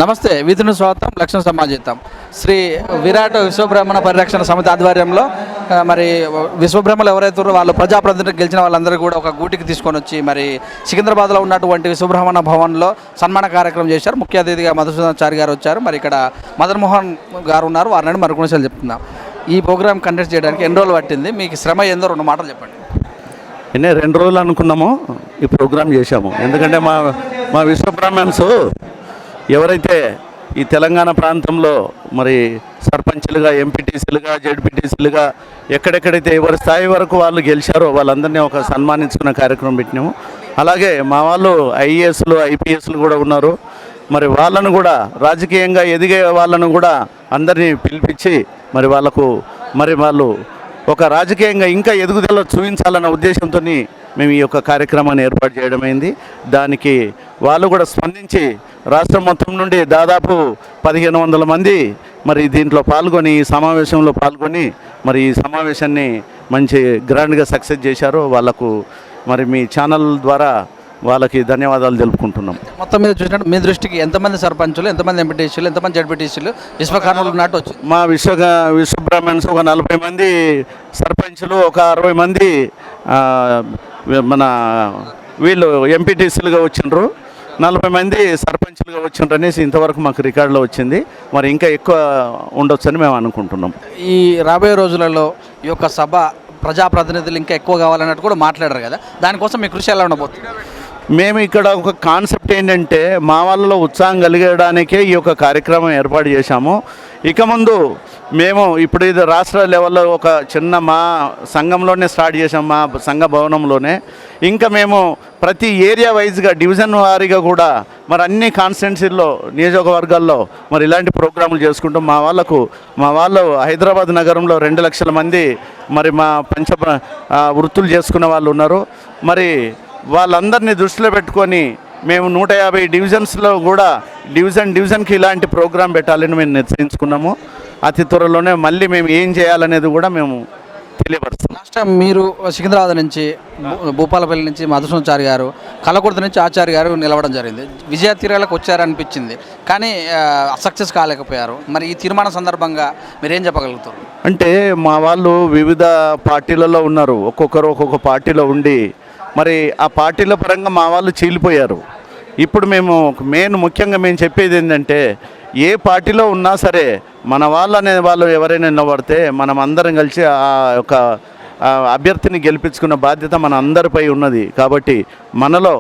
నమస్తే, విధును స్వాగతం, లక్ష్మణ సమాజితం. శ్రీ విరాట్ విశ్వబ్రహ్మణ పరిరక్షణ సమితి ఆధ్వర్యంలో మరి విశ్వబ్రహ్మలు ఎవరైతే వాళ్ళు ప్రజాప్రతినిధులు గెలిచిన వాళ్ళందరూ కూడా ఒక గూటికి తీసుకొని వచ్చి మరి సికింద్రాబాద్లో ఉన్నటువంటి విశ్వబ్రహ్మణ భవన్లో సన్మాన కార్యక్రమం చేశారు. ముఖ్య అతిథిగా మధుసూదనాచారి గారు వచ్చారు. మరి ఇక్కడ మదన్ మోహన్ గారు ఉన్నారు. వారిని మరికొన్ని విషయాలు చెప్తున్నాం. ఈ ప్రోగ్రామ్ కండక్ట్ చేయడానికి ఎన్ని రోజులు పట్టింది, మీకు శ్రమ ఏందో 2 మాటలు చెప్పండి. 2 రోజులు అనుకున్నాము, ఈ ప్రోగ్రాం చేశాము. ఎందుకంటే మా విశ్వబ్రాహ్మణ్స్ ఎవరైతే ఈ తెలంగాణ ప్రాంతంలో మరి సర్పంచ్లుగా, ఎంపీటీసీలుగా, జెడ్పీటీసీలుగా ఎక్కడెక్కడైతే ఎవరి స్థాయి వరకు వాళ్ళు గెలిచారో వాళ్ళందరినీ ఒక సన్మానించుకునే కార్యక్రమం పెట్టినాము. అలాగే మా వాళ్ళు ఐఏఎస్లు, ఐపీఎస్లు కూడా ఉన్నారు. మరి వాళ్ళను కూడా రాజకీయంగా ఎదిగే వాళ్ళను కూడా అందరినీ పిలిపించి మరి వాళ్ళు ఒక రాజకీయంగా ఇంకా ఎదుగుదల చూపించాలన్న ఉద్దేశంతో మేము ఈ యొక్క కార్యక్రమాన్ని ఏర్పాటు చేయడమైంది. దానికి వాళ్ళు కూడా స్పందించి రాష్ట్రం మొత్తం నుండి దాదాపు 1500 మంది మరి దీంట్లో పాల్గొని, ఈ సమావేశంలో పాల్గొని మరి ఈ సమావేశాన్ని మంచి గ్రాండ్గా సక్సెస్ చేశారు. వాళ్ళకు మరి మీ ఛానల్ ద్వారా వాళ్ళకి ధన్యవాదాలు తెలుపుకుంటున్నాం. మొత్తం మీద చూసినట్టు మీ దృష్టికి ఎంతమంది సర్పంచులు, ఎంతమంది ఎంపీటీసీలు, ఎంతమంది జడ్పీటీసీలు విశ్వకర్మలు ఉన్నట్టు వచ్చింది? మా విశ్వబ్రాహ్మణ్స్ ఒక 40 మంది సర్పంచులు, ఒక 60 మంది మన వీళ్ళు ఎంపీటీసీలుగా వచ్చిండ్రు, 40 మంది సర్పంచులుగా వచ్చిండ్రు అనేసి ఇంతవరకు మాకు రికార్డులో వచ్చింది. మరి ఇంకా ఎక్కువ ఉండొచ్చని మేము అనుకుంటున్నాం. ఈ రాబోయే రోజులలో ఈ యొక్క సభ ప్రజాప్రతినిధులు ఇంకా ఎక్కువ కావాలన్నట్టు కూడా మాట్లాడారు కదా, దానికోసం మీ కృషి ఎలా ఉండబోతుంది? మేము ఇక్కడ ఒక కాన్సెప్ట్ ఏంటంటే మా వాళ్ళలో ఉత్సాహం కలిగడానికే ఈ యొక్క కార్యక్రమం ఏర్పాటు చేశాము. ఇక ముందు మేము ఇప్పుడు ఇది రాష్ట్ర లెవెల్లో ఒక చిన్న మా సంఘంలోనే స్టార్ట్ చేసాం, మా సంఘ భవనంలోనే. ఇంకా మేము ప్రతి ఏరియా వైజ్గా, డివిజన్ వారీగా కూడా మరి అన్ని కాన్స్టిట్యున్సీల్లో, నియోజకవర్గాల్లో మరి ఇలాంటి ప్రోగ్రాములు చేసుకుంటాం. మా వాళ్ళు హైదరాబాద్ నగరంలో 2 లక్షల మంది మరి మా వృత్తులు చేసుకున్న వాళ్ళు ఉన్నారు. మరి వాళ్ళందరినీ దృష్టిలో పెట్టుకొని మేము 150 డివిజన్స్లో కూడా డివిజన్కి ఇలాంటి ప్రోగ్రాం పెట్టాలని మేము నిశ్చయించుకున్నాము. అతి త్వరలోనే మళ్ళీ మేము ఏం చేయాలనేది కూడా మేము తెలియపరుస్తాం. లాస్ట్ టైం మీరు సికింద్రాబాద్ నుంచి, భూపాలపల్లి నుంచి మధుసూదనాచారి గారు, కలకుర్తి నుంచి ఆచార్య గారు నిలవడం జరిగింది. విజయ తీరాలకు వచ్చారనిపించింది, కానీ సక్సెస్ కాలేకపోయారు. మరి ఈ తీర్మానం సందర్భంగా మీరు ఏం చెప్పగలుగుతారు? అంటే మా వాళ్ళు వివిధ పార్టీలలో ఉన్నారు, ఒక్కొక్కరు ఒక్కొక్క పార్టీలో ఉండి మరి ఆ పార్టీల పరంగా మా వాళ్ళు చీలిపోయారు. ఇప్పుడు మేము ముఖ్యంగా మేము చెప్పేది ఏంటంటే, ఏ పార్టీలో ఉన్నా సరే మన వాళ్ళు ఎవరైనా నిలబడితే మనం అందరం కలిసి ఆ యొక్క అభ్యర్థిని గెలిపించుకున్న బాధ్యత మన అందరిపై ఉన్నది. కాబట్టి మనలో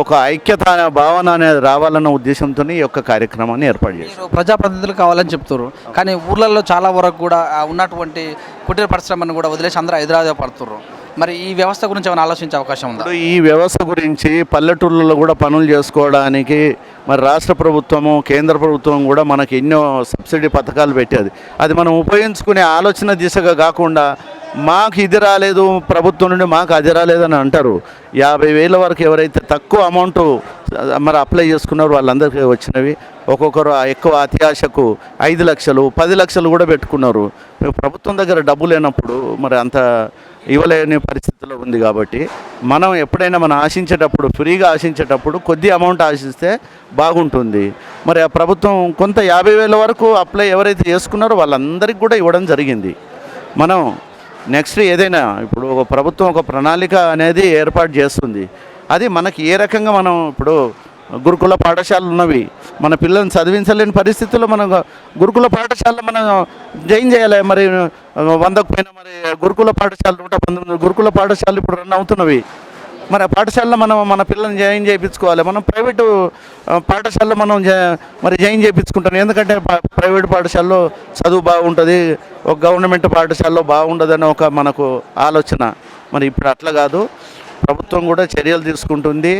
ఒక ఐక్యత అనే భావన అనేది రావాలన్న ఉద్దేశంతో ఈ యొక్క కార్యక్రమాన్ని ఏర్పాటు చేశారు. ప్రజాప్రతినిధులు కావాలని చెప్తారు, కానీ ఊర్లలో చాలా వరకు కూడా ఉన్నటువంటి కుటీర పరిశ్రమను కూడా వదిలేసి అందరూ హైదరాబాద్ పడుతున్నారు. మరి ఈ వ్యవస్థ గురించి ఏమైనా ఆలోచించే అవకాశం ఉందా? ఈ వ్యవస్థ గురించి పల్లెటూళ్ళలో కూడా పనులు చేసుకోవడానికి మరి రాష్ట్ర ప్రభుత్వము, కేంద్ర ప్రభుత్వం కూడా మనకి ఎన్నో సబ్సిడీ పథకాలు పెట్టేది. అది మనం ఉపయోగించుకునే ఆలోచన దిశగా కాకుండా మాకు ఇది రాలేదు, ప్రభుత్వం నుండి మాకు అది రాలేదని అంటారు. 50,000 వరకు ఎవరైతే తక్కువ అమౌంట్ మరి అప్లై చేసుకున్నారో వాళ్ళందరికీ వచ్చినవి. ఒక్కొక్కరు ఎక్కువ అత్యాశకు 5 లక్షలు, 10 లక్షలు కూడా పెట్టుకున్నారు. ప్రభుత్వం దగ్గర డబ్బు లేనప్పుడు మరి అంత ఇవ్వలేని పరిస్థితిలో ఉంది. కాబట్టి మనం ఎప్పుడైనా మనం ఆశించేటప్పుడు, ఫ్రీగా ఆశించేటప్పుడు కొద్ది అమౌంట్ ఆశిస్తే బాగుంటుంది. మరి ఆ ప్రభుత్వం కొంత 50,000 వరకు అప్లై ఎవరైతే చేసుకున్నారో వాళ్ళందరికీ కూడా ఇవ్వడం జరిగింది. మనం నెక్స్ట్ ఏదైనా ఇప్పుడు ఒక ప్రభుత్వం ఒక ప్రణాళిక అనేది ఏర్పాటు చేస్తుంది. అది మనకి ఏ రకంగా మనం ఇప్పుడు గురుకుల పాఠశాలలు ఉన్నవి, మన పిల్లల్ని చదివించలేని పరిస్థితుల్లో మనం గురుకుల పాఠశాలలో మనం జాయిన్ చేయాలి. మరి 100కు పైన మరి గురుకుల పాఠశాలలు 119 గురుకుల పాఠశాలలు ఇప్పుడు రన్ అవుతున్నవి. మరి ఆ పాఠశాలలో మనం మన పిల్లల్ని జాయిన్ చేయించుకోవాలి. మనం ప్రైవేటు పాఠశాలలో మనం మరి జాయిన్ చేయించుకుంటాం. ఎందుకంటే ప్రైవేటు పాఠశాలలో చదువు బాగుంటుంది, ఒక గవర్నమెంట్ పాఠశాలలో బాగుండదని ఒక మనకు ఆలోచన. మరి ఇప్పుడు అట్లా కాదు, ప్రభుత్వం కూడా చర్యలు తీసుకుంటుంది.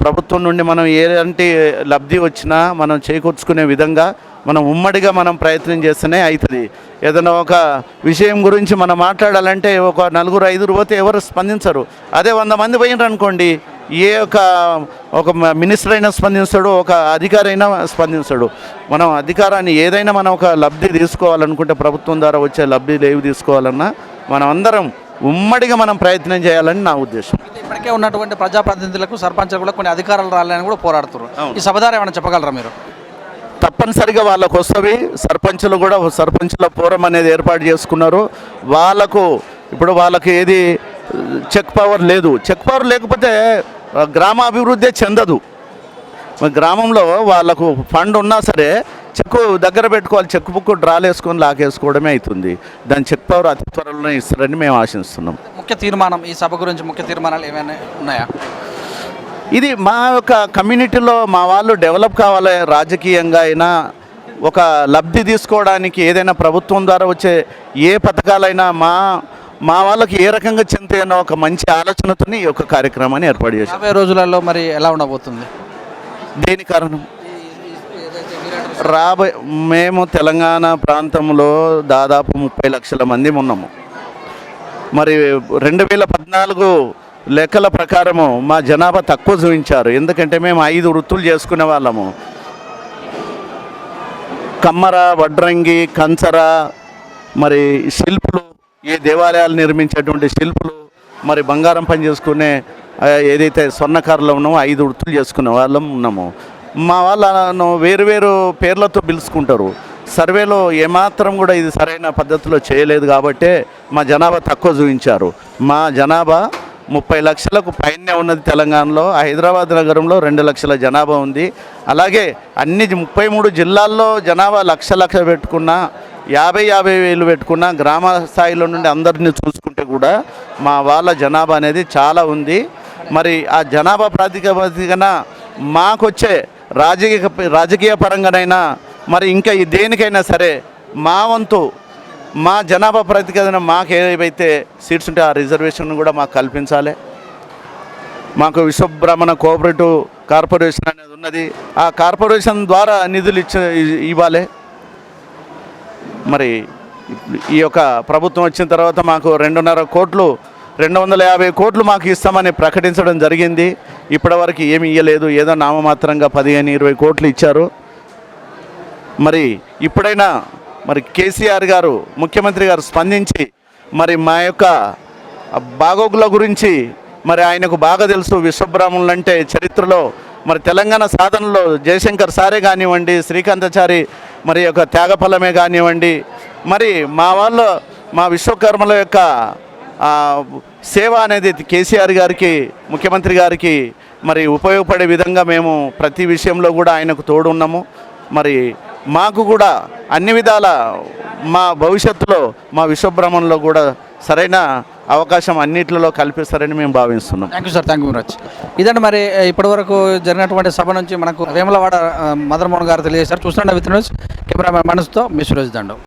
ప్రభుత్వం నుండి మనం ఎలాంటి లబ్ధి వచ్చినా మనం చేకూర్చుకునే విధంగా మనం ఉమ్మడిగా మనం ప్రయత్నం చేస్తేనే అవుతుంది. ఏదైనా ఒక విషయం గురించి మనం మాట్లాడాలంటే ఒక 4-5 పోతే ఎవరు స్పందించరు. అదే 100 మంది పోయినారు అనుకోండి, ఒక మినిస్టర్ అయినా స్పందిస్తాడు, ఒక అధికారి అయినా స్పందిస్తాడు. మనం అధికారాన్ని ఏదైనా మనం ఒక లబ్ధి తీసుకోవాలనుకుంటే, ప్రభుత్వం ద్వారా వచ్చే లబ్ధిలు ఏవి తీసుకోవాలన్నా మనం అందరం ఉమ్మడిగా మనం ప్రయత్నం చేయాలని నా ఉద్దేశం. ఇప్పటికే ఉన్నటువంటి ప్రజాప్రతినిధులకు, సర్పంచులకు కూడా కొన్ని అధికారాలు రాలని కూడా పోరాడుతున్నారు. ఈ సభ ద్వారా ఏమైనా చెప్పగలరా మీరు? తప్పనిసరిగా వాళ్ళకు వస్తవి. సర్పంచులు కూడా సర్పంచుల ఫోరం అనేది ఏర్పాటు చేసుకున్నారు. వాళ్ళకు ఇప్పుడు వాళ్ళకి ఏది చెక్ పవర్ లేదు. చెక్ పవర్ లేకపోతే గ్రామాభివృద్ధి చెందదు. గ్రామంలో వాళ్ళకు ఫండ్ ఉన్నా సరే చెక్కు దగ్గర పెట్టుకోవాలి. చెక్ బుక్ డ్రాలు వేసుకొని లాగేసుకోవడమే అవుతుంది. దాని చెక్ పవర్ అతి త్వరలోనే ఇస్తారని మేము ఆశిస్తున్నాం. ముఖ్య తీర్మానం ఈ సభ గురించి ముఖ్య తీర్మానాలు ఏమైనా ఉన్నాయా? ఇది మా యొక్క కమ్యూనిటీలో మా వాళ్ళు డెవలప్ కావాలి. రాజకీయంగా అయినా ఒక లబ్ధి తీసుకోవడానికి ఏదైనా ప్రభుత్వం ద్వారా వచ్చే ఏ పథకాలైనా మా వాళ్ళకి ఏ రకంగా చెందుతాయన్న ఒక మంచి ఆలోచనతో ఈ యొక్క కార్యక్రమాన్ని ఏర్పాటు చేశాం. 50 రోజులలో మరి ఎలా ఉండబోతుంది? దేని కారణం? మేము తెలంగాణ ప్రాంతంలో దాదాపు 30 లక్షల మంది ఉన్నాము. మరి 2014 లెక్కల ప్రకారము మా జనాభా తక్కువ చూపించారు. ఎందుకంటే మేము 5 వృత్తులు చేసుకునే వాళ్ళము. కమ్మర, వడ్రంగి, కంచర, మరి శిల్పులు, ఏ దేవాలయాలు నిర్మించేటువంటి శిల్పులు, మరి బంగారం పని చేసుకునే ఏదైతే స్వర్ణకారులు ఉన్నామో 5 వృత్తులు చేసుకునే వాళ్ళం ఉన్నాము. మా వాళ్ళను వేరు పేర్లతో పిలుచుకుంటారు. సర్వేలో ఏమాత్రం కూడా ఇది సరైన పద్ధతిలో చేయలేదు కాబట్టి మా జనాభా తక్కువ చూపించారు. మా జనాభా 30 లక్షలకు పైనే ఉన్నది తెలంగాణలో. హైదరాబాద్ నగరంలో 2 లక్షల జనాభా ఉంది. అలాగే అన్ని 33 జిల్లాల్లో జనాభా లక్ష పెట్టుకున్నా 50 వేలు పెట్టుకున్నా గ్రామ స్థాయిలో నుండి అందరినీ చూసుకుంటే కూడా మా వాళ్ళ జనాభా అనేది చాలా ఉంది. మరి ఆ జనాభా ప్రాతిపదికన మాకొచ్చే రాజకీయ పరంగానైనా మరి ఇంకా దేనికైనా సరే మా వంతు మా జనాభా ప్రాతిపదికన మాకు ఏవైతే సీట్స్ ఉంటే ఆ రిజర్వేషన్ కూడా మాకు కల్పించాలి. మాకు విశ్వబ్రహ్మణ కోఆపరేటివ్ కార్పొరేషన్ అనేది ఉన్నది. ఆ కార్పొరేషన్ ద్వారా నిధులు ఇవ్వాలి. మరి ఈ యొక్క ప్రభుత్వం వచ్చిన తర్వాత మాకు 250 కోట్లు మాకు ఇస్తామని ప్రకటించడం జరిగింది. ఇప్పటివరకు ఏమి ఇవ్వలేదు. ఏదో నామమాత్రంగా 15-20 కోట్లు ఇచ్చారు. మరి ఇప్పుడైనా మరి కేసీఆర్ గారు ముఖ్యమంత్రి గారు స్పందించి మరి మా యొక్క బాగోగుల గురించి మరి ఆయనకు బాగా తెలుసు. విశ్వబ్రాహ్మణులు అంటే చరిత్రలో మరి తెలంగాణ సాధనలో జయశంకర్ సారే కానివ్వండి, శ్రీకాంతాచారి మరి యొక్క త్యాగఫలమే కానివ్వండి, మరి మా విశ్వకర్మల యొక్క సేవ అనేది కేసీఆర్ గారికి ముఖ్యమంత్రి గారికి మరి ఉపయోగపడే విధంగా మేము ప్రతి విషయంలో కూడా ఆయనకు తోడు ఉన్నాము. మరి మాకు కూడా అన్ని విధాల మా భవిష్యత్తులో మా విశ్వబ్రహ్మణలో కూడా సరైన అవకాశం అన్నిట్లలో కల్పిస్తారని మేము భావిస్తున్నాం. Thank you sir. Thank you very much. ఇదండి మరి ఇప్పటివరకు జరిగినటువంటి సభ నుంచి మనకు వేములవాడ మదన్ మోహన్ గారు తెలియజేశారు. చూస్తుండే విత్ న్యూస్ కెమెరామెన్ మనసుతో మీ సురేష్ దండం.